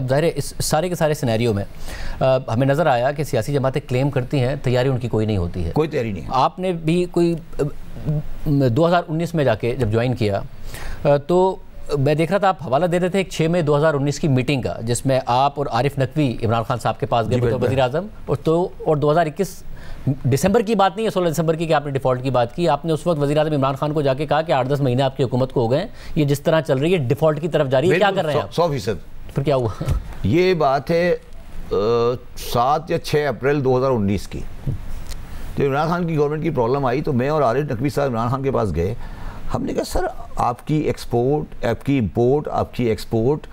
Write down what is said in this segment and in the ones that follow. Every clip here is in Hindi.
ज़ाहिर है इस सारे के सारे सिनेरियो में हमें नज़र आया कि सियासी जमातें क्लेम करती हैं, तैयारी उनकी कोई नहीं होती है, कोई तैयारी नहीं है। आपने भी कोई 2019 में जाके जब ज्वाइन किया तो मैं देख रहा था आप हवाला दे रहे थे एक 6 मई 2019 की मीटिंग का, जिसमें आप और आरिफ नकवी इमरान खान साहब के पास गए थे वज़ीर आज़म, और 2021 दिसंबर की बात नहीं है, 16 दिसंबर की, कि आपने डिफ़ॉल्ट की बात की। आपने उस वक्त वज़ीर आज़म इमरान खान को जाके कहा कि 8-10 महीने आपकी हुकूमत को हो गए, ये जिस तरह चल रही है डिफ़ॉल्ट की तरफ जा रही है, क्या कर रहे हैं आप? 100%। फिर क्या हुआ? ये बात है 7 या 6 अप्रैल 2019 की, जब इमरान खान की गवर्नमेंट की प्रॉब्लम आई तो मैं और आरिफ नकवी साहब इमरान खान के पास गए। हमने कहा सर आपकी एक्सपोर्ट, आपकी इंपोर्ट, आपकी एक्सपोर्ट,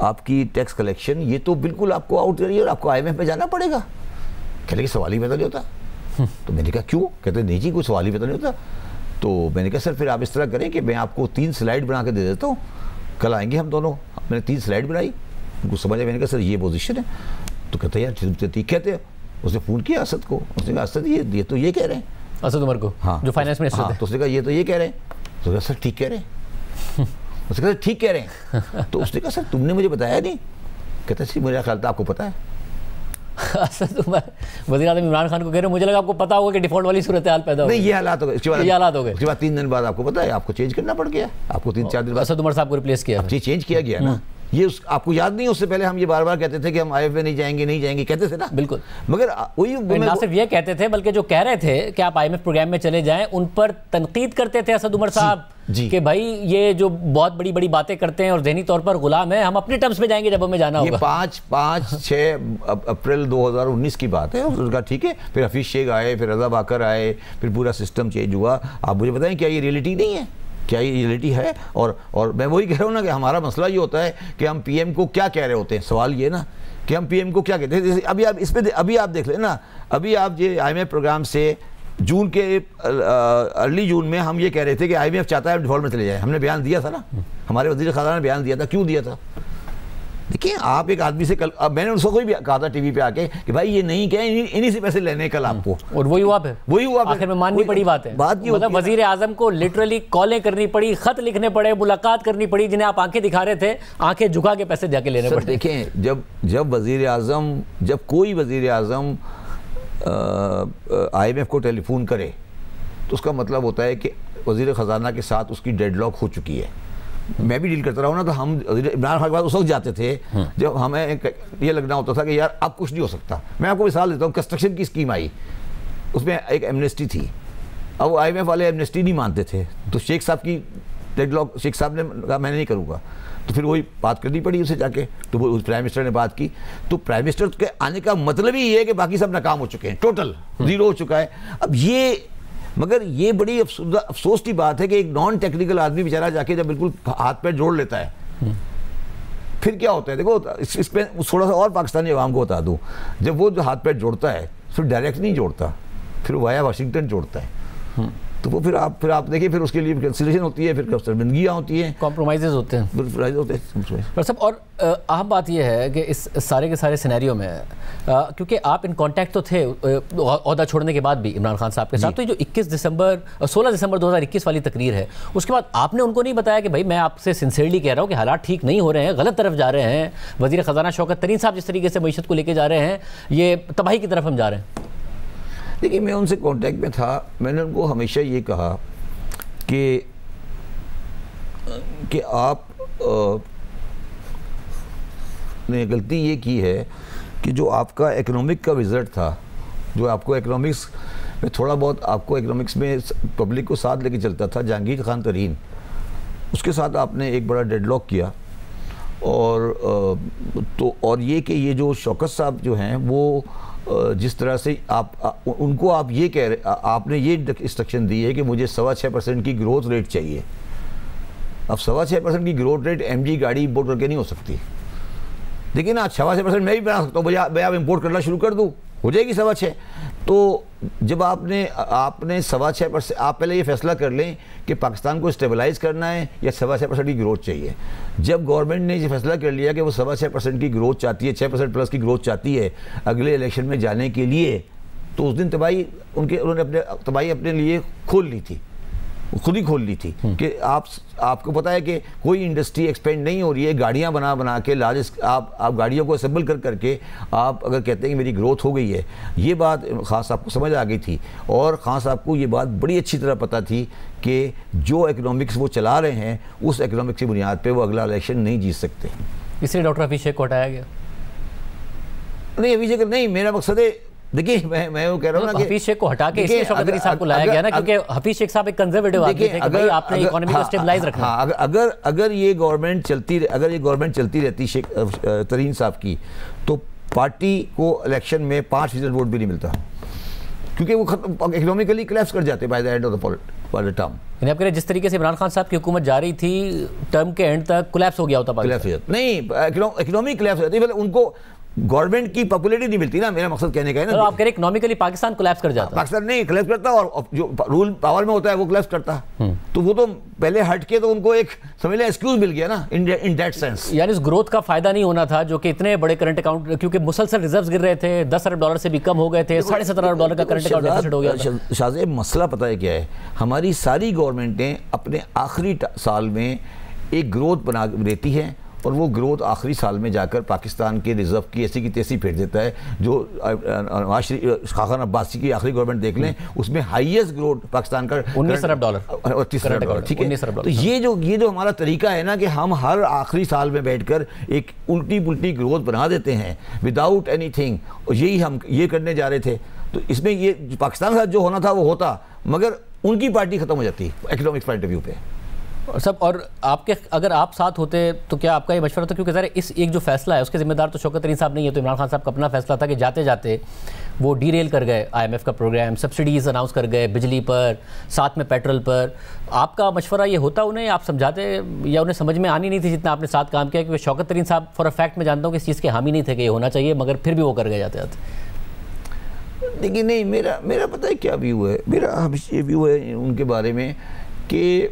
आपकी टैक्स कलेक्शन, ये तो बिल्कुल आपको आउट करिए और आपको IMF में जाना पड़ेगा। कहते कि सवाल ही पैदा नहीं होता। तो मैंने कहा क्यों? कहते नहीं जी कोई सवाल ही पैदा नहीं होता। तो मैंने कहा सर फिर आप इस तरह करें कि मैं आपको 3 स्लाइड बना के दे देता हूँ, कल आएंगे हम दोनों। मैंने 3 स्लाइड बनाई, उनको समझ आया। मैंने कहा सर ये पोजीशन है। तो कहते यार ठीक कहते हैं। उसने फ़ोन किया असद को, उसने कहा असद ये तो ये कह रहे हैं, असद उमर को, हाँ, जो फाइनेंस मिनिस्टर थे। तो उसने कहा ये तो ये कह रहे हैं। तो कहा सर ठीक कह रहे हैं। उसने कहा ठीक कह रहे हैं। तो उसने कहा सर तुमने मुझे बताया नहीं। कहते सर मेरा ख्याल था आपको पता है। असद उमर वज़ीर आज़म इमरान खान को कह रहे मुझे लगा आपको पता होगा कि डिफ़ॉल्ट वाली सूरत हाल पैदा हो गई। नहीं ये हालात हो गए, ये हालात हो गए। उसके बाद 3 दिन बाद आपको पता है आपको चेंज करना पड़ गया। आपको 3-4 दिन बाद असद उमर साहब को रिप्लेस किया, चेंज किया गया ना। ये आपको याद नहीं? उससे पहले हम ये बार बार कहते थे कि हम IMF में नहीं जाएंगे कहते थे ना। बिल्कुल। मगर वही ना सिर्फ ये कहते थे बल्कि जो कह रहे थे कि आप IMF प्रोग्राम में चले जाएं, उन पर तनकीद करते थे असद उमर साहब कि भाई ये जो बहुत बड़ी बड़ी बातें करते हैं और ज़हनी तौर पर गुलाम है, हम अपने टर्म्स में जाएंगे जब हमें जाना होगा। ये 5-6 अप्रैल 2019 की बात है। उसका ठीक है। फिर हफीज़ शेख आए, फिर रज़ा बाकर आए, फिर पूरा सिस्टम चेंज हुआ। आप मुझे बताएं क्या ये रियलिटी नहीं है? क्या ये रियलिटी है? और मैं वही कह रहा हूँ ना कि हमारा मसला ये होता है कि हम PM को क्या कह रहे होते हैं। सवाल ये ना कि हम PM को क्या कहते हैं। जैसे अभी आप इसमें अभी आप देख लें ना, अभी आप ये IMF प्रोग्राम से जून के अर्ली जून में हम ये कह रहे थे कि IMF चाहता है डिफॉल्ट में चले जाए। हमने बयान दिया था ना, हमारे वज़ीर ख़ज़ाना ने बयान दिया था। क्यों दिया था? देखिए आप एक आदमी से कल, अब मैंने उसको कोई भी कहा था टीवी पे आके कि भाई ये नहीं कहे, इन्हीं से पैसे लेने कल आपको, और वही हुआ फिर। वही हुआ आखिर में माननी पड़ी बात है। बात ये मतलब वज़ीर आज़म को लिटरली कॉलें करनी पड़ी, खत लिखने पड़े, मुलाकात करनी पड़ी, जिन्हें आप आंखें दिखा रहे थे, आंखें झुका के पैसे जाके लेने पड़े। देखें जब वज़ीर आज़म, जब कोई वज़ीर आज़म IMF को टेलीफोन करे तो उसका मतलब होता है कि वज़ीर ख़ज़ाना के साथ उसकी डेडलॉक हो चुकी है। मैं भी डील करता रहा हूँ ना, तो हम इमरान खान के पास उस वक्त जाते थे जब हमें ये लगना होता था कि यार अब कुछ नहीं हो सकता। मैं आपको मिसाल देता हूँ, कंस्ट्रक्शन की स्कीम आई, उसमें एक एमनेस्टी थी। अब IMF वाले एमनेस्टी नहीं मानते थे, तो शेख साहब की डेडलॉक, शेख साहब ने कहा मैं नहीं करूँगा। तो फिर वही बात करनी पड़ी उसे जाके, तो वो प्राइम मिनिस्टर ने बात की। तो प्राइम मिनिस्टर के आने का मतलब ही ये है कि बाकी सब नाकाम हो चुके हैं, टोटल ज़ीरो हो चुका है। अब ये, मगर ये बड़ी अफसोस की बात है कि एक नॉन टेक्निकल आदमी बेचारा जाके जब बिल्कुल हाथ पैर जोड़ लेता है, फिर क्या होता है। देखो इसमें थोड़ा सा और पाकिस्तानी अवाम को बता दूँ, जब वो जो हाथ पैर जोड़ता है फिर डायरेक्ट नहीं जोड़ता, फिर वाया वाशिंगटन जोड़ता है। तो वो फिर आप देखिए, फिर उसके लिए कंसिडरेशन होती है, फिर शर्मिंदगियाँ होती हैं, कॉम्प्रोमाइज़ होते हैं। पर सब और अहम बात यह है कि इस सारे के सारे सिनेरियो में क्योंकि आप इन कांटेक्ट तो थे ओहदा छोड़ने के बाद भी इमरान खान साहब के साथ, तो ये जो 16 दिसंबर 2021 वाली तकरीर है, उसके बाद आपने उनको नहीं बताया कि भाई मैं आपसे सिंसियरली कह रहा हूँ कि हालात ठीक नहीं हो रहे हैं, गलत तरफ जा रहे हैं, वज़ीर ख़ज़ाना शौकत तरीन साहब जिस तरीके से मईशत को लेके जा रहे हैं, ये तबाही की तरफ हम जा रहे हैं। देखिए मैं उनसे कांटेक्ट में था, मैंने उनको हमेशा ये कहा कि आप ने गलती ये की है कि जो आपका इकोनॉमिक का विज़िट था, जो आपको इकोनॉमिक्स में थोड़ा बहुत, आपको इकोनॉमिक्स में पब्लिक को साथ लेके चलता था, जहांगीर खान तरीन, उसके साथ आपने एक बड़ा डेडलॉक किया। और ये कि ये जो शौकत साहब जो हैं वो जिस तरह से उनको आप ये कह रहे, आपने ये इंस्ट्रक्शन दी है कि मुझे 6.25% की ग्रोथ रेट चाहिए। अब 6.25% की ग्रोथ रेट MG गाड़ी इम्पोर्ट करके नहीं हो सकती। देखिए ना, 6.25% मैं भी बना सकता हूँ, मैं आप इम्पोर्ट करना शुरू कर दूँ, हो जाएगी 6.25। तो जब आपने 6.25%, आप पहले ये फैसला कर लें कि पाकिस्तान को स्टेबलाइज करना है या 6.25% की ग्रोथ चाहिए। जब गवर्नमेंट ने ये फैसला कर लिया कि वो 6.25% की ग्रोथ चाहती है, 6% प्लस की ग्रोथ चाहती है अगले इलेक्शन में जाने के लिए, तो उस दिन तबाही उन्होंने तबाही अपने लिए खोल ली थी। खुद ही खोल ली थी कि आपको पता है कि कोई इंडस्ट्री एक्सपेंड नहीं हो रही है, गाड़ियां बना के लार्जेस्ट आप गाड़ियों को असेंबल करके आप अगर कहते हैं कि मेरी ग्रोथ हो गई है, ये बात खान साहब को समझ आ गई थी। और खान साहब को ये बात बड़ी अच्छी तरह पता थी कि जो इकोनॉमिक्स वो चला रहे हैं उस इकोनॉमिक्स की बुनियाद पर वो अगला इलेक्शन नहीं जीत सकते, इसलिए डॉक्टर हफीज शेख को हटाया गया। नहीं, हफीज शेख नहीं, मेरा मकसद है, देखिए मैं वो कह रहा हूँ ना कि हफीज शेख को हटा के इसलिए शौकत अली साहब को लाया गया ना, क्योंकि हफीज शेख साहब एक कंजर्वेटिव आदमी थे कि भाई आपने इकोनॉमी को स्टेबलाइज रखना। अगर ये गवर्नमेंट चलती रहती शेख तरीन साहब की, तो पार्टी को इलेक्शन में 5% वोट भी नहीं मिलता, क्योंकि वो इकोनॉमिकली कोलैप्स कर जाते by the end of the term. आप कह रहे जिस तरीके से इमरान खान साहब की हुकूमत जा रही थी, टर्म के एंड तक कोलैप्स हो गया होता पाकिस्तान। नहीं, इकोनॉमी कोलैप्स हो जाती है, उनको गवर्नमेंट की पॉपुलैरिटी नहीं मिलती ना, मेरा मकसद कहने का है ना। तो आप कह रहे इकोनॉमिकली पाकिस्तान कोलैप्स कर जाता है। पाकिस्तान नहीं कोलैप्स करता, और जो रूल पावर में होता है वो कोलैप्स करता। तो वो तो पहले हट के तो उनको एक समझ लें एक्सक्यूज मिल गया ना इन दैट सेंस। यानी इस ग्रोथ का फायदा नहीं होना था जो कि इतने बड़े करंट अकाउंट, क्योंकि मुसलसल रिजर्व्स गिर रहे थे, $10 अरब से भी कम हो गए थे, $17.5 अरब का करंट अकाउंट डेफिसिट हो गया था। शाहजेब, मसला पता है क्या है, हमारी सारी गवर्नमेंटें अपने आखिरी साल में एक ग्रोथ बना देती है, और वो ग्रोथ आखिरी साल में जाकर पाकिस्तान के रिजर्व की ऐसी की तैसी फेंक देता है। जो खान अब्बासी की आखिरी गवर्नमेंट देख लें, उसमें हाईएस्ट ग्रोथ पाकिस्तान का $19 अरब, $30 अरब, ठीक है। तो ये जो हमारा तरीका है ना कि हम हर आखिरी साल में बैठकर एक उल्टी पुल्टी ग्रोथ बना देते हैं विदाउट एनीथिंग, और यही हम ये करने जा रहे थे। तो इसमें ये पाकिस्तान के साथ जो होना था वो होता, मगर उनकी पार्टी खत्म हो जाती इकोनॉमिक पॉइंट ऑफ व्यू पे सब। और आपके अगर आप साथ होते तो क्या आपका ये मशवरा होता, क्योंकि ज़रा इस एक जो फैसला है उसके जिम्मेदार तो शौकत तरीन साहब नहीं है, तो इमरान खान साहब का अपना फैसला था कि जाते जाते वो डीरेल कर गए IMF का प्रोग्राम, सब्सिडीज़ अनाउंस कर गए बिजली पर, साथ में पेट्रोल पर। आपका मशवरा ये होता उन्हें, आप समझाते, या उन्हें समझ में आनी नहीं थी जितना आपने साथ काम किया? क्योंकि शौकत तरीन साहब फॉर अ फैक्ट मैं जानता हूँ कि इस चीज़ के हामी नहीं थे कि ये होना चाहिए, मगर फिर भी वो कर गए जाते जाते। देखिए, नहीं, मेरा पता है क्या व्यू है, मेरा हमेशा ये व्यू है उनके बारे में कि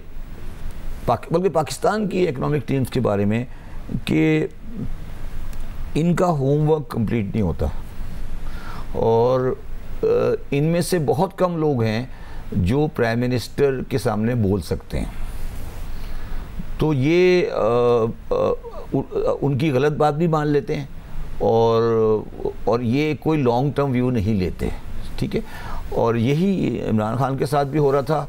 बल्कि पाकिस्तान की इकोनॉमिक टीम्स के बारे में कि इनका होमवर्क कंप्लीट नहीं होता, और इनमें से बहुत कम लोग हैं जो प्राइम मिनिस्टर के सामने बोल सकते हैं। तो ये उनकी गलत बात भी मान लेते हैं, और ये कोई लॉन्ग टर्म व्यू नहीं लेते, ठीक है। और यही इमरान खान के साथ भी हो रहा था,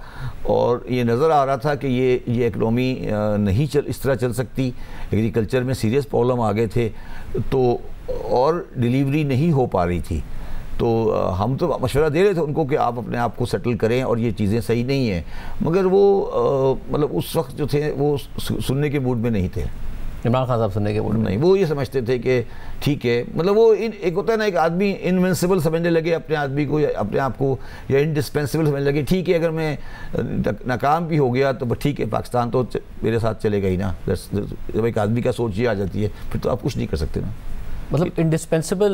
और ये नज़र आ रहा था कि ये इकनॉमी नहीं इस तरह चल सकती, एग्रीकल्चर में सीरियस प्रॉब्लम आ गए थे, तो और डिलीवरी नहीं हो पा रही थी। तो हम तो मशवरा दे रहे थे उनको कि आप अपने आप को सेटल करें और ये चीज़ें सही नहीं हैं, मगर वो मतलब उस वक्त जो थे वो सुनने के मूड में नहीं थे। इमरान खान साहब सुनने के मूड में नहीं, वो ये समझते थे कि ठीक है, मतलब वो एक होता है ना, एक आदमी इनविंसिबल समझने लगे अपने आदमी को, या अपने आप को, या इंडिस्पेंसिबल समझने लगे। ठीक है, अगर मैं नाकाम भी हो गया तो ठीक है, पाकिस्तान तो मेरे साथ चलेगा ही ना। जब एक आदमी का सोच ये आ जाती है फिर तो आप कुछ नहीं कर सकते ना। मतलब इंडिस्पेंसिबल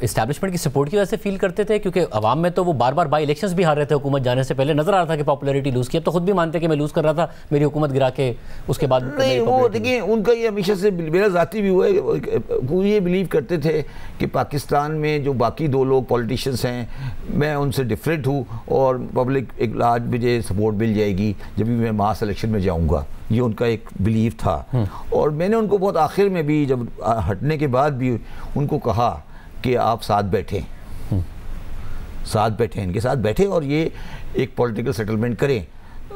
इस्टेब्लिशमेंट की सपोर्ट की वजह से फील करते थे, क्योंकि अवाम में तो वो बार बार बाई इलेक्शंस भी हार रहे थे हुकूमत जाने से पहले, नजर आ रहा था कि पॉपुलैरिटी लूज़ की। अब तो खुद भी मानते कि मैं लूज़ कर रहा था, मेरी हुकूमत गिरा के उसके बाद नहीं। वो देखिए, उनका ये हमेशा से, मेरा ज़ाती भी हुआ है, वो ये बिलीव करते थे कि पाकिस्तान में जो बाकी दो लोग पॉलिटिशियंस हैं, मैं उनसे डिफरेंट हूँ, और पब्लिक एक लार्ज मुझे सपोर्ट मिल जाएगी जब भी मैं मास इलेक्शन में जाऊँगा। ये उनका एक बिलीव था। और मैंने उनको बहुत आखिर में भी, जब हटने के बाद भी उनको कहा कि आप साथ बैठें, इनके साथ बैठें, और ये एक पॉलिटिकल सेटलमेंट करें,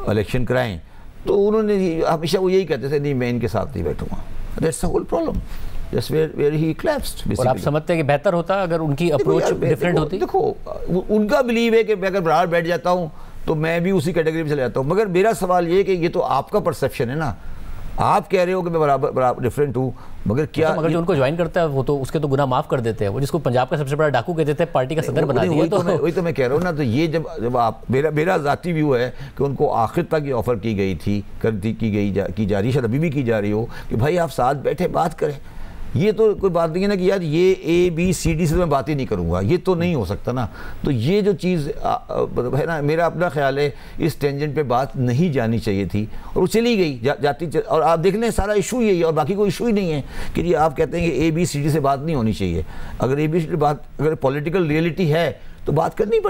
इलेक्शन कराएं। तो उन्होंने हमेशा वो यही कहते थे, नहीं मैं इनके साथ नहीं बैठूंगा। That's the whole problem, just where he collapsed basically। और आप समझते हैं कि बेहतर होता अगर उनकी अप्रोच डिफरेंट होती? देखो, उनका बिलीव है कि मैं अगर बाहर बैठ जाता हूँ तो मैं भी उसी कैटेगरी में चले जाता हूँ। मगर मेरा सवाल ये है कि ये तो आपका परसेप्शन है ना, आप कह रहे हो कि मैं बराबर डिफरेंट हूँ, मगर क्या मगर जो उनको ज्वाइन करता है वो तो उसके तो गुनाह माफ़ कर देते हैं। वो जिसको पंजाब का सबसे बड़ा डाकू कहते थे, पार्टी का सदर बना दिया। वही तो मैं कह रहा हूँ ना। तो ये जब आप, मेरा ज़ाती व्यू है कि उनको आखिर तक ये ऑफ़र की गई थी, की जा रही, शायद अभी भी की जा रही हो, कि भाई आप साथ बैठे बात करें। ये तो कोई बात नहीं है ना कि यार ये ABCD से तो मैं बात ही नहीं करूँगा, ये तो नहीं हो सकता ना। तो ये जो चीज़ है ना, मेरा अपना ख्याल है इस टेंजेंट पे बात नहीं जानी चाहिए थी, और वो चली गई जाती। और आप देख लें, सारा इशू यही है, और बाकी कोई इशू ही नहीं है कि ये आप कहते हैं कि ABCD से बात नहीं होनी चाहिए। अगर ABCD बात, अगर पॉलिटिकल रियलिटी है तो बात करनी पड़ेगी।